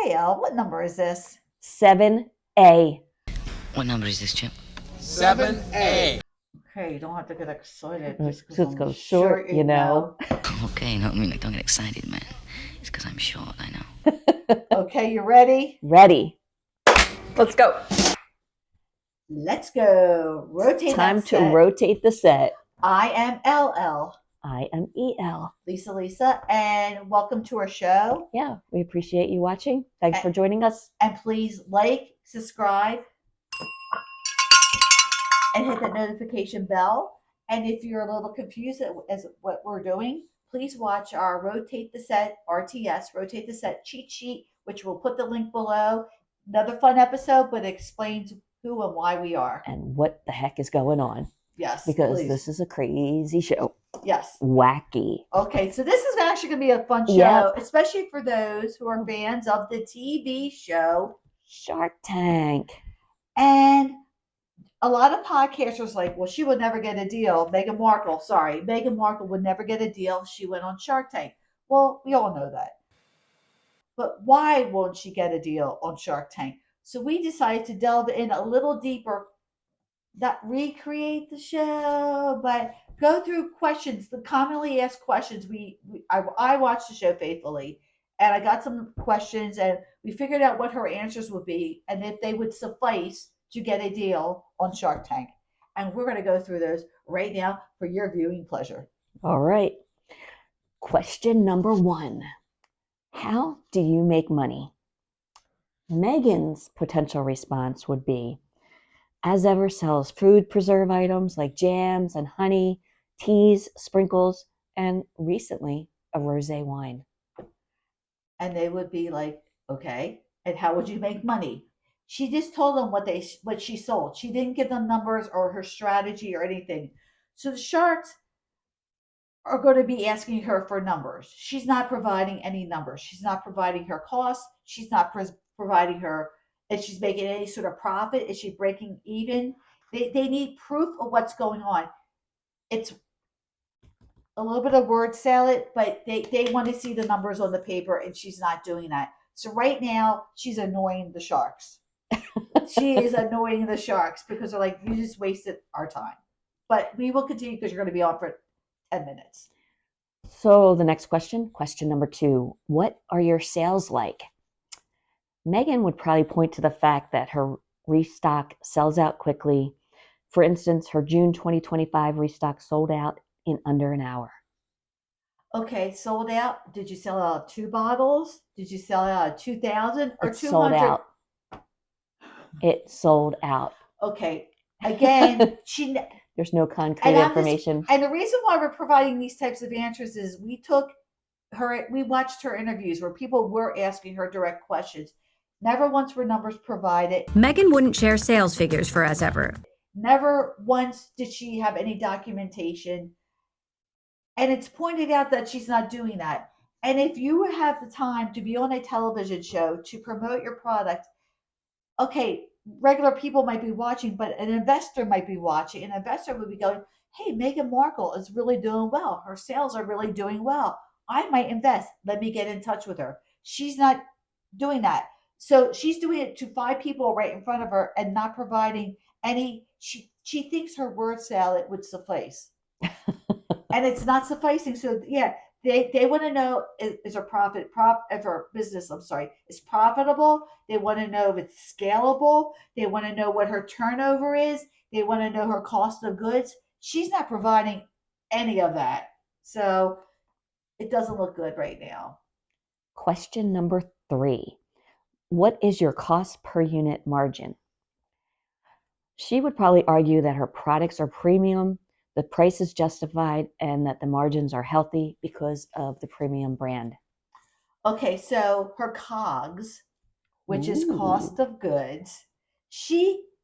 Okay, what number is this? 7A. What number is this, Chip? 7A. Okay, you don't have to get excited Mm, just because just I'm go sure short, you you know. Okay, no, I mean, like, don't get excited, man. It's because I'm short, I know. Okay, you ready? Ready. Let's go. Let's go. Rotate Time that to set. rotate the set. I am LL. I am EL. Lisa, and welcome to our show. Yeah, we appreciate you watching. Thanks for joining us. And please like, subscribe, and hit the notification bell. And if you're a little confused as what we're doing, please watch our Rotate the Set, RTS, Rotate the Set cheat sheet, which we'll put the link below. Another fun episode, but it explains who and why we are. And what the heck is going on. Yes, because please. This is a crazy show. Yes. Wacky. Okay, so this is actually going to be a fun show, Yep. especially for those who are fans of the TV show Shark Tank. And a lot of podcasters like, well, she would never get a deal. Meghan Markle would never get a deal. She went on Shark Tank. Well, we all know that. But why won't she get a deal on Shark Tank? So we decided to delve in a little deeper, not recreate the show, but go through questions, the commonly asked questions. I watched the show faithfully, and I got some questions, and we figured out what her answers would be, and if they would suffice to get a deal on Shark Tank. And we're going to go through those right now for your viewing pleasure. All right. Question number 1. How do you make money? Meghan's potential response would be, as ever, sells food preserve items like jams and honey, teas, sprinkles, and recently a rosé wine. And they would be like, okay, and how would you make money? She just told them what she sold. She didn't give them numbers or her strategy or anything. So the sharks are going to be asking her for numbers. She's not providing any numbers. She's not providing her costs. She's not providing her if she's making any sort of profit. Is she breaking even? They need proof of what's going on. It's a little bit of word salad, but they want to see the numbers on the paper, and she's not doing that. So right now, she's annoying the sharks. She is annoying the sharks because they're like, you just wasted our time. But we will continue because you're going to be on for 10 minutes. So the next question number 2, what are your sales like? Meghan would probably point to the fact that her restock sells out quickly. For instance, her June 2025 restock sold out in under an hour. Okay, sold out. Did you sell out 2 bottles? Did you sell out 2,000 or 200? Sold out. It sold out. Okay. Again, there's no concrete information. And the reason why we're providing these types of answers is we watched her interviews where people were asking her direct questions. Never once were numbers provided. Meghan wouldn't share sales figures for us ever. Never once did she have any documentation. And it's pointed out that she's not doing that. And if you have the time to be on a television show to promote your product, okay, regular people might be watching, but an investor might be watching. An investor would be going, hey, Meghan Markle is really doing well. Her sales are really doing well. I might invest. Let me get in touch with her. She's not doing that. So she's doing it to 5 people right in front of her and not providing any. She thinks her word salad would suffice. And it's not sufficing. So yeah, they want to know is her if her business, is profitable. They want to know if it's scalable. They want to know what her turnover is. They want to know her cost of goods. She's not providing any of that. So it doesn't look good right now. Question number 3. What is your cost per unit margin? She would probably argue that her products are premium, the price is justified, and that the margins are healthy because of the premium brand. Okay, so her COGS, which is cost of goods,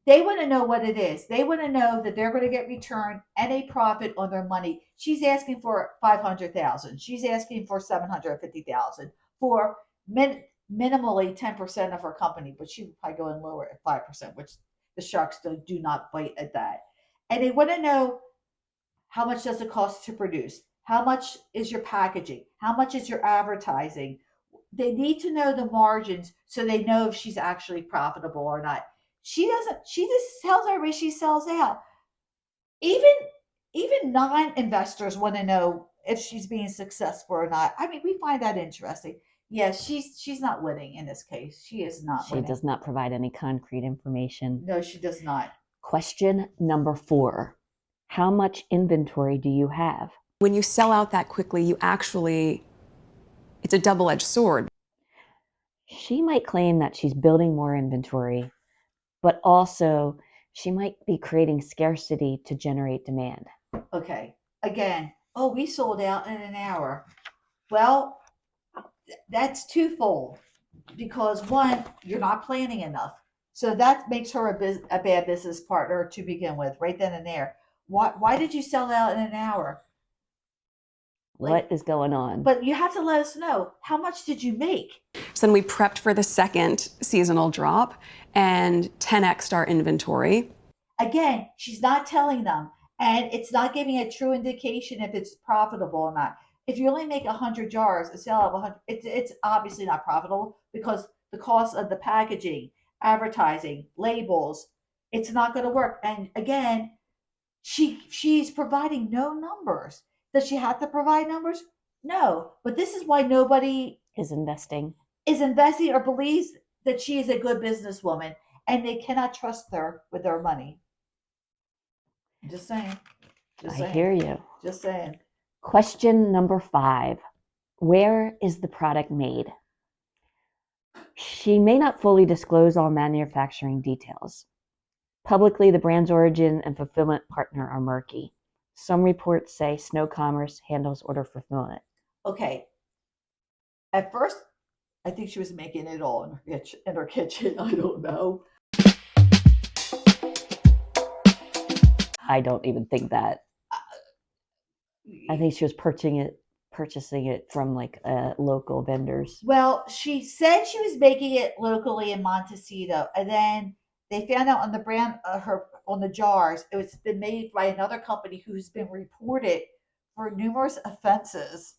they want to know what it is. They want to know that they're going to get return and a profit on their money. She's asking for $500,000. She's asking for $750,000 for minimally 10% of her company, but she would probably go in lower at 5%, which the sharks do not bite at that. And they want to know, how much does it cost to produce? How much is your packaging? How much is your advertising? they need to know the margins so they know if she's actually profitable or not. She doesn't. She just tells everybody she sells out. Even even non-investors want to know if she's being successful or not. I mean, we find that interesting. Yes, she's not winning in this case. She is not She winning. does not provide any concrete information. No, she does not. Question number 4. How much inventory do you have? When you sell out that quickly, it's a double-edged sword. She might claim that she's building more inventory, but also she might be creating scarcity to generate demand. Okay. Again, oh, we sold out in an hour. Well, that's twofold because one, you're not planning enough. So that makes her a bad business partner to begin with, right then and there. Why did you sell out in an hour? What is going on? But you have to let us know, how much did you make? So then we prepped for the second seasonal drop and 10x'd our inventory. Again, she's not telling them, and it's not giving a true indication if it's profitable or not. If you only make 100 jars, a sale of 100, it's obviously not profitable because the cost of the packaging, advertising, labels, it's not going to work. And again, she's providing no numbers. Does she have to provide numbers? No. But this is why nobody Is investing. is investing or believes that she is a good businesswoman, and they cannot trust her with their money. Just saying. Just I saying. hear you. Just saying. Question number 5. Where is the product made? She may not fully disclose all manufacturing details. Publicly, the brand's origin and fulfillment partner are murky. Some reports say Snow Commerce handles order fulfillment. Okay. At first, I think she was making it all in her kitchen. I don't know. I don't even think that. I think she was purchasing it from like local vendors. Well, she said she was making it locally in Montecito, and then they found out on the brand, on the jars, it's been made by another company who's been reported for numerous offenses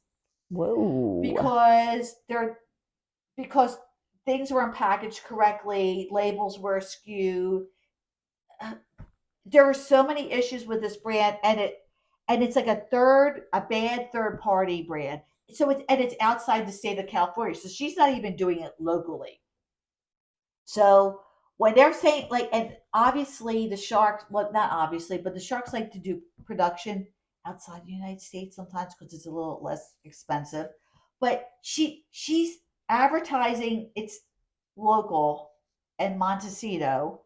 Whoa. because things weren't packaged correctly, labels were askew. There were so many issues with this brand, and it's like a bad third party brand. So it's outside the state of California. So she's not even doing it locally. So when they're saying like, and obviously the sharks, well, not obviously, but the sharks like to do production outside the United States sometimes because it's a little less expensive. But she's advertising it's local and Montecito,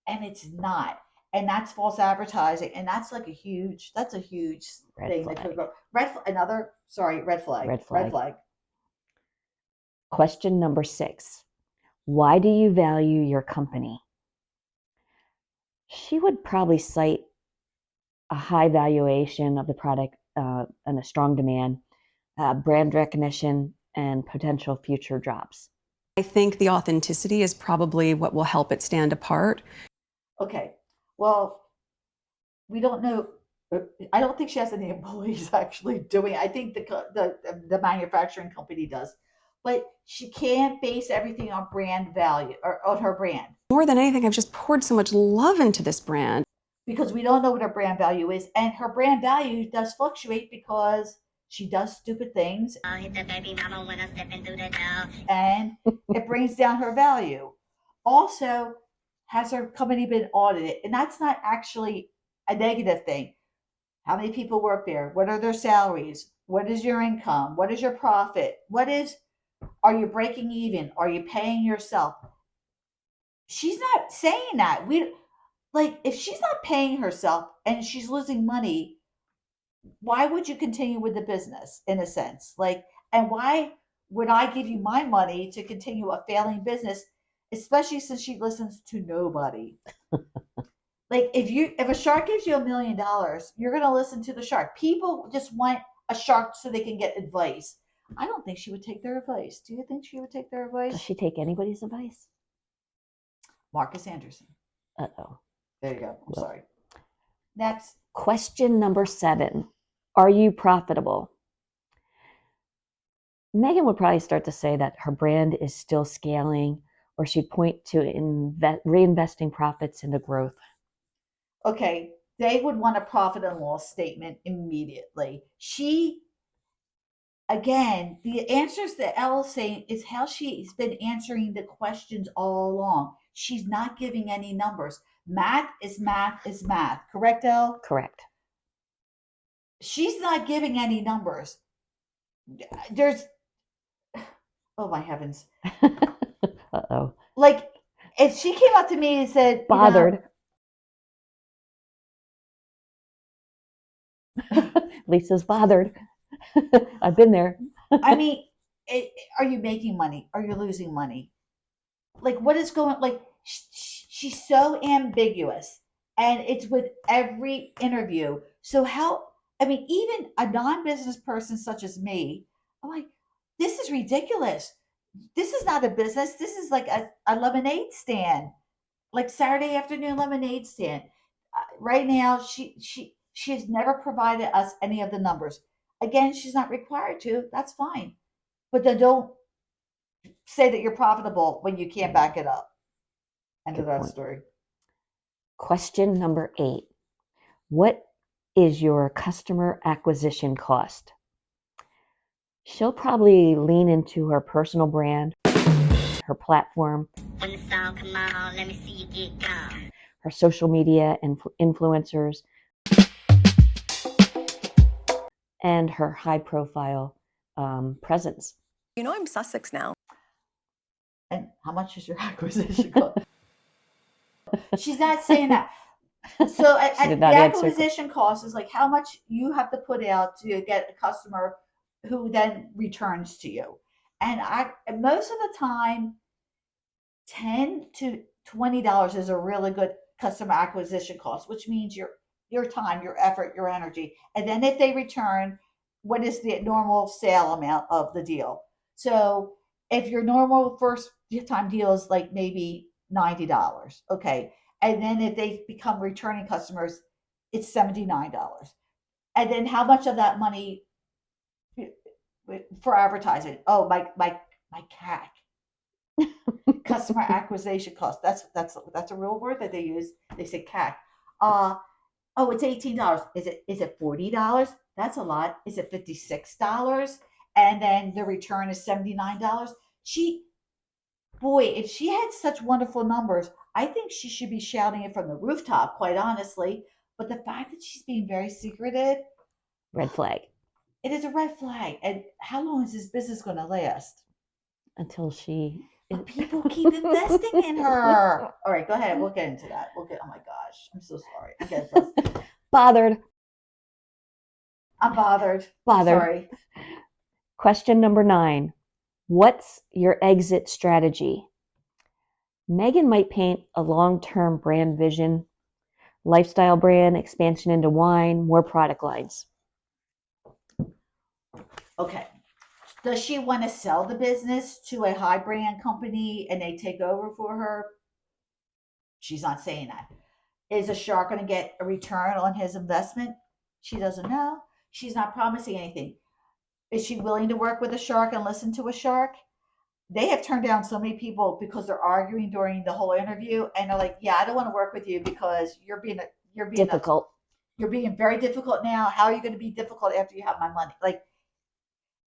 and it's not. And that's false advertising, and that's like a huge Red thing flag. that could go red flag. Red flag. Question number 6. Why do you value your company? She would probably cite a high valuation of the product and a strong demand, brand recognition, and potential future drops. I think the authenticity is probably what will help it stand apart. Okay, well, we don't know. I don't think she has any employees actually doing it. I think the manufacturing company does, but she can't base everything on brand value or on her brand More than anything, I've just poured so much love into this brand. because we don't know what her brand value is, and her brand value does fluctuate because she does stupid things, and it brings down her value. Also, has her company been audited? And that's not actually a negative thing. How many people work there? What are their salaries? What is your income? What is your profit? Are you breaking even? Are you paying yourself? She's not saying that. If she's not paying herself and she's losing money, why would you continue with the business in a sense? And why would I give you my money to continue a failing business, especially since she listens to nobody? If a shark gives you $1 million, you're gonna listen to the shark. People just want a shark so they can get advice. I don't think she would take their advice. Do you think she would take their advice? Does she take anybody's advice? Marcus Anderson. Uh-oh. There you go. I'm Well. sorry. Next. Question number 7. Are you profitable? Meghan would probably start to say that her brand is still scaling, or she'd point to reinvesting profits into growth. Okay, they would want a profit and loss statement immediately. Again, the answers that Elle's saying is how she's been answering the questions all along. She's not giving any numbers. Math is math is math. Correct, Elle? Correct. She's not giving any numbers. There's, oh my heavens. Uh-oh. Like, if she came up to me and said, Bothered. Lisa's bothered. I've been there. I mean, are you making money? Are you losing money? Like, what is going? Like, she's so ambiguous, and it's with every interview. So how? I mean, even a non-business person such as me, I'm like, this is ridiculous. This is not a business. This is like a lemonade stand, like Saturday afternoon lemonade stand. Right now, she has never provided us any of the numbers. Again, she's not required to. That's fine, but then don't say that you're profitable when you can't back it up. End of Good that point. story. Question number 8. What is your customer acquisition cost? She'll probably lean into her personal brand, her platform, When the song come on, let me see you get down. her social media and influencers, and her high profile presence. You know I'm Sussex now. And how much is your acquisition cost? She's not saying that. So She did the not answer. acquisition cost is like how much you have to put out to get a customer who then returns to you. And most of the time, $10 to $20 is a really good customer acquisition cost, which means your time, your effort, your energy. And then if they return, what is the normal sale amount of the deal? So if your normal first time deal is like maybe $90, okay. And then if they become returning customers, it's $79. And then how much of that money for advertising? Oh, my CAC, customer acquisition cost. That's a real word that they use. They say CAC. Oh, it's $18. Is it $40? That's a lot. Is it $56? And then the return is $79. If she had such wonderful numbers, I think she should be shouting it from the rooftop, quite honestly. But the fact that she's being very secretive, Red flag. it is a red flag. And how long is this business going to last? Until she. But people keep investing in her. All right, go ahead. We'll get into that. Oh my gosh. I'm so sorry. I'm getting frustrated. Bothered. I'm bothered. Bothered. Sorry. Question number 9. What's your exit strategy? Meghan might paint a long-term brand vision, lifestyle brand, expansion into wine, more product lines. Okay. Does she want to sell the business to a high brand company and they take over for her? She's not saying that. Is a shark going to get a return on his investment? She doesn't know. She's not promising anything. Is she willing to work with a shark and listen to a shark? They have turned down so many people because they're arguing during the whole interview, and they're like, "Yeah, I don't want to work with you because you're being Difficult. you're being very difficult now. How are you going to be difficult after you have my money? Like,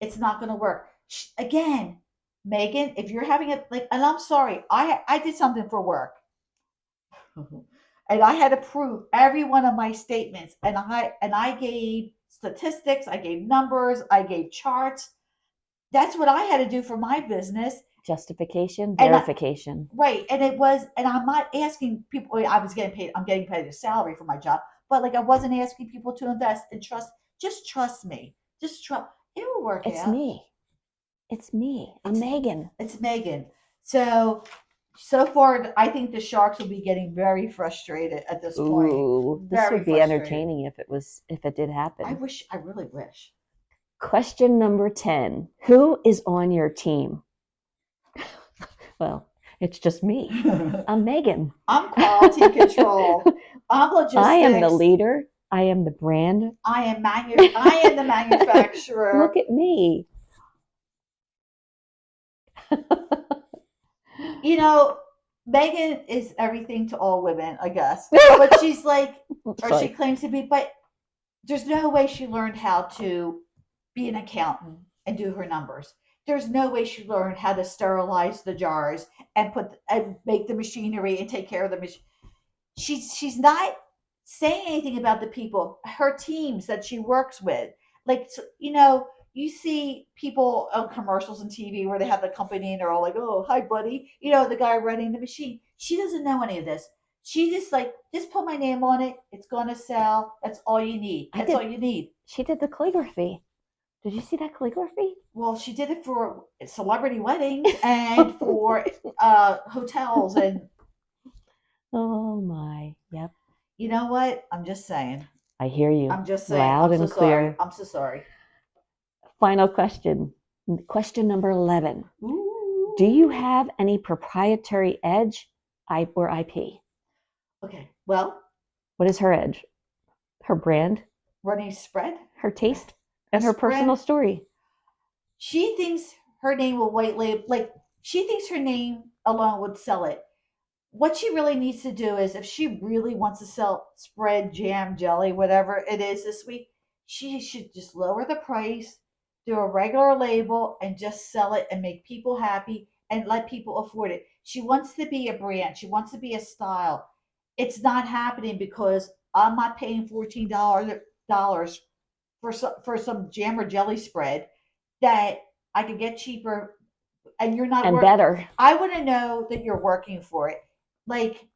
it's not going to work." Again, Meghan, if you're having it like, and I'm sorry, I did something for work, and I had to prove every one of my statements, and I gave statistics, I gave numbers, I gave charts. That's what I had to do for my business. Justification, And verification. Right. And I'm not asking people, I'm getting paid a salary for my job, but like I wasn't asking people to invest and just trust me. Just trust, it will work It's out. me. It's me. I'm Meghan. It's Meghan. So far, I think the sharks will be getting very frustrated at this point. Ooh, this Very would be frustrated. entertaining if it did happen. I really wish. Question number 10. Who is on your team? Well, it's just me. I'm Meghan. I'm quality control. I'm logistics. I am the leader. I am the brand. I am the manufacturer. Look at me. You know, Megan is everything to all women, I guess. But she's like, or she Sorry. claims to be, but there's no way she learned how to be an accountant and do her numbers. There's no way she learned how to sterilize the jars and put and make the machinery and take care of the machine. She's not saying anything about the people, her teams that she works with. Like, you know, you see people on commercials and TV where they have the company and they're all like, "Oh, hi, buddy," you know, the guy running the machine. She doesn't know any of this. She just like, just put my name on it. It's gonna sell. That's all you need. I That's did- all you need. She did the calligraphy. Did you see that calligraphy? Well, she did it for celebrity weddings and for hotels. And Oh my. Yep. you know what? I'm just saying. I hear you. I'm just saying. Loud I'm and so clear. sorry. I'm so sorry. Final question. Question number 11. Ooh. Do you have any proprietary edge or IP? Okay. Well, What is her edge? Her brand, running spread. her taste, and her Spread. personal story. She thinks her name will white label. Like, she thinks her name alone would sell it. What she really needs to do is, if she really wants to sell spread, jam, jelly, whatever it is this week, she should just lower the price, do a regular label, and just sell it and make people happy and let people afford it. She wants to be a brand. She wants to be a style. It's not happening because I'm not paying $14 for some jam or jelly spread that I could get cheaper, and you're not And better. I want to know that you're working for it. Like,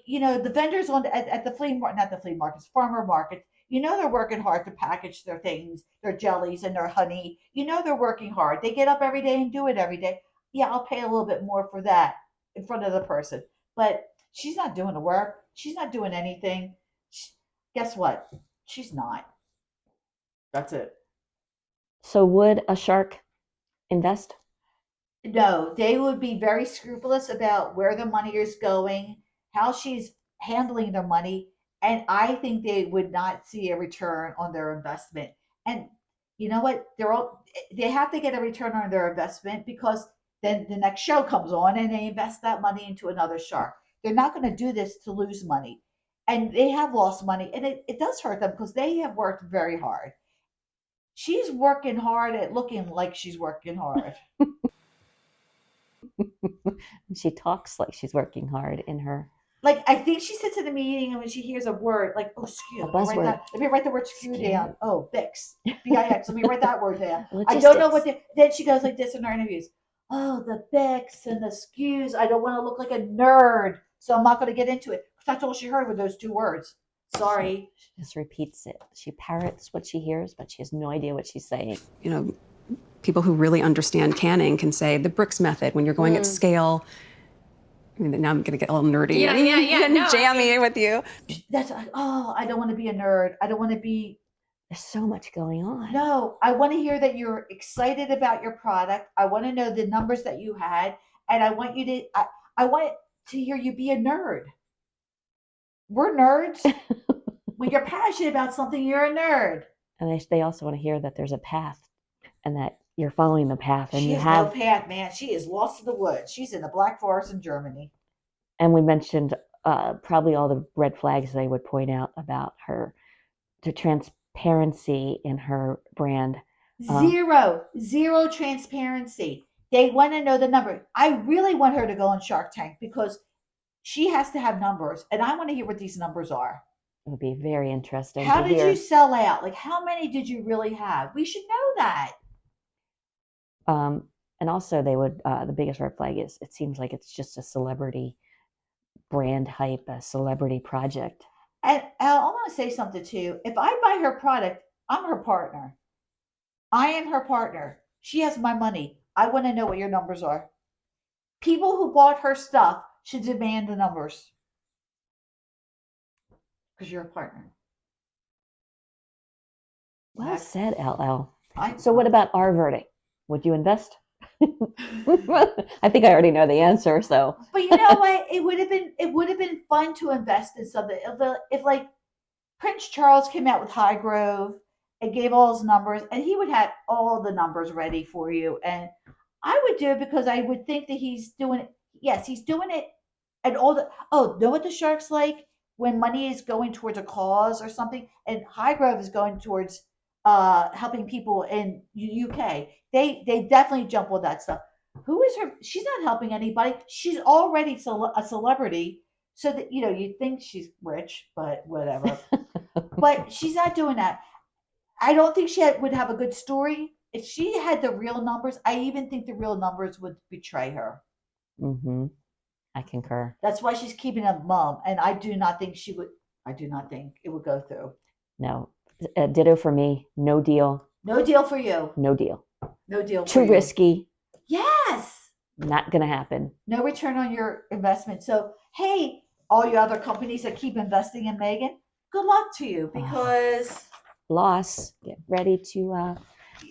you know, the vendors at the flea market, not the flea markets, farmer markets. You know, they're working hard to package their things, their jellies and their honey. You know, they're working hard. They get up every day and do it every day. Yeah, I'll pay a little bit more for that in front of the person. But she's not doing the work. She's not doing anything. Guess what? She's not. That's it. So would a shark invest? No, they would be very scrupulous about where the money is going, how she's handling their money, and I think they would not see a return on their investment. And you know what? They have to get a return on their investment, because then the next show comes on and they invest that money into another shark. They're not going to do this to lose money. And they have lost money, and it does hurt them because they have worked very hard. She's working hard at looking like she's working hard. She talks like she's working hard in her. Like, I think she sits in a meeting, and when she hears a word, like, oh, skew. A buzzword. Let me write the word skew Skew. down. Oh, Bix. BIX. Let me write that word down. I Logistics. don't know what then she goes like this in her interviews. Oh, the Bix and the skews. I don't want to look like a nerd, so I'm not going to get into it. That's all she heard with those two words. Sorry. She just repeats it. She parrots what she hears, but she has no idea what she's saying. You know, people who really understand canning can say the bricks method when you're going at scale. I mean, now I'm going to get a little nerdy and jammy with you. That's like, oh, I don't want to be a nerd. I don't want to be. There's so much going on. No, I want to hear that you're excited about your product. I want to know the numbers that you had, and I want you to. I want to hear you be a nerd. We're nerds. When you're passionate about something, you're a nerd. And they also want to hear that there's a path, and that you're following the path, and She you has have. no path, man. She is lost in the woods. She's in the Black Forest in Germany. And we mentioned probably all the red flags they would point out about her, the transparency in her brand. Zero transparency. They want to know the number. I really want her to go on Shark Tank because she has to have numbers, and I want to hear what these numbers are. It would be very interesting. How to did hear. you sell out? Like, how many did you really have? We should know that. And also, they would. The biggest red flag is it seems like it's just a celebrity brand hype, a celebrity project. And I want to say something too. If I buy her product, I'm her partner. I am her partner. She has my money. I want to know what your numbers are. People who bought her stuff should demand the numbers. Because you're a partner. Well said, LL. I- So, what about our verdict? Would you invest? I think I already know the answer. So, But you know what? It would have been fun to invest in something. If like Prince Charles came out with Highgrove and gave all his numbers, and he would have all the numbers ready for you. And I would do it because I would think that he's doing it. Yes, he's doing it. And all the, oh, know what the sharks like? When money is going towards a cause or something, and Highgrove is going towards helping people in UK. They definitely jump on that stuff. Who is her? She's not helping anybody. She's already a celebrity, so that you think she's rich, but whatever. But she's not doing that. I don't think would have a good story if she had the real numbers. I even think the real numbers would betray her. Mm-hmm. I concur. That's why she's keeping a mum, and I do not think she would. I do not think it would go through. No, ditto for me. No deal. No deal for you. No deal. No deal. Too risky. Yes. Not gonna happen. No return on your investment. So hey, all you other companies that keep investing in Meghan, good luck to you because loss. Get ready to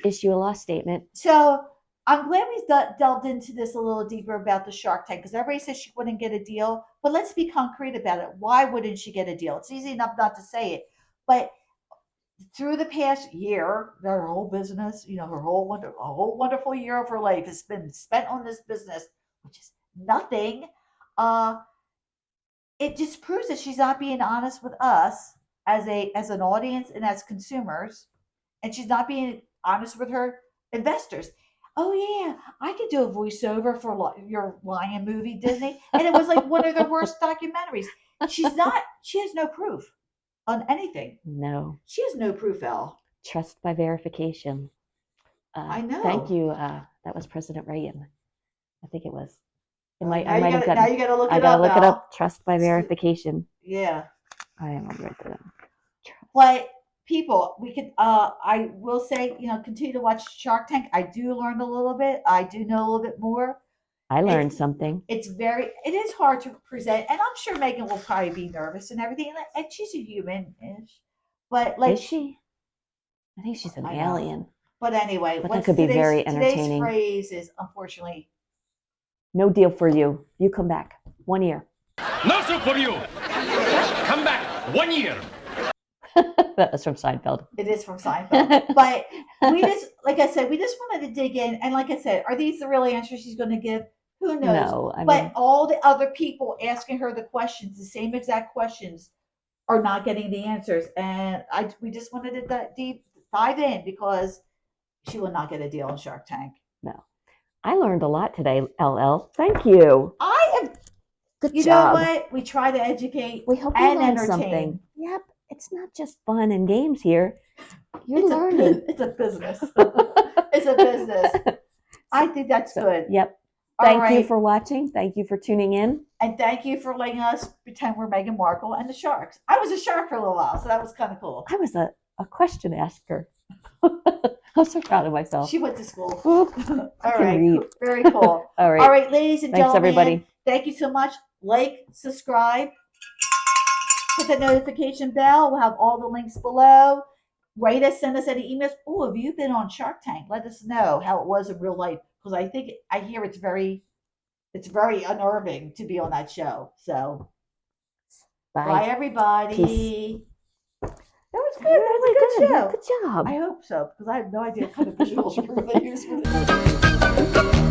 issue a loss statement. So I'm glad we delved into this a little deeper about the Shark Tank because everybody says she wouldn't get a deal, but let's be concrete about it. Why wouldn't she get a deal? It's easy enough not to say it, but through the past year, her whole business, her whole wonderful year of her life has been spent on this business, which is nothing. It just proves that she's not being honest with us as an audience and as consumers, and she's not being honest with her investors. Oh yeah, I could do a voiceover for your Lion movie, Disney, and it was like one of their worst documentaries. She has no proof on anything. No. She has no proof, Elle. Trust by verification. I know. Thank you. That was President Reagan. I think it was. Now you gotta look it up. I gotta look it up. Trust by verification. Yeah. I am right there. But people, we could. I will say, continue to watch Shark Tank. I do learn a little bit. I do know a little bit more. I learned something. It is hard to present, and I'm sure Meghan will probably be nervous and everything. And she's a human-ish, but is she? I think she's an alien. But anyway, but that could be very entertaining. Today's phrase is unfortunately, no deal for you. You come back 1 year. No deal for you. Come back 1 year. That was from Seinfeld. It is from Seinfeld. But we just, like I said, we just wanted to dig in. And like I said, are these the real answers she's going to give? Who knows? No, but all the other people asking her the questions, the same exact questions, are not getting the answers. And we just wanted to dive in because she will not get a deal on Shark Tank. No. I learned a lot today, LL. Thank you. Good job. You know what? We try to educate we hope you and learn entertain. Something. Yep. It's not just fun and games here. You're learning. It's a business. It's a business. I think that's good. Yep. Thank you for watching. Thank you for tuning in. And thank you for letting us pretend we're Meghan Markle and the sharks. I was a shark for a little while, so that was kind of cool. I was a question asker. I'm so proud of myself. She went to school. All right. Very cool. All right. All right, ladies and gentlemen. Thanks, everybody. Thank you so much. Like, subscribe, hit the notification bell. We'll have all the links below. Write us, send us any emails. Oh, have you been on Shark Tank? Let us know how it was in real life. Because I hear it's very unnerving to be on that show. So bye everybody. Peace. That was good. That was a good show. Good job. I hope so, because I have no idea what kind of visuals you're going to use for this.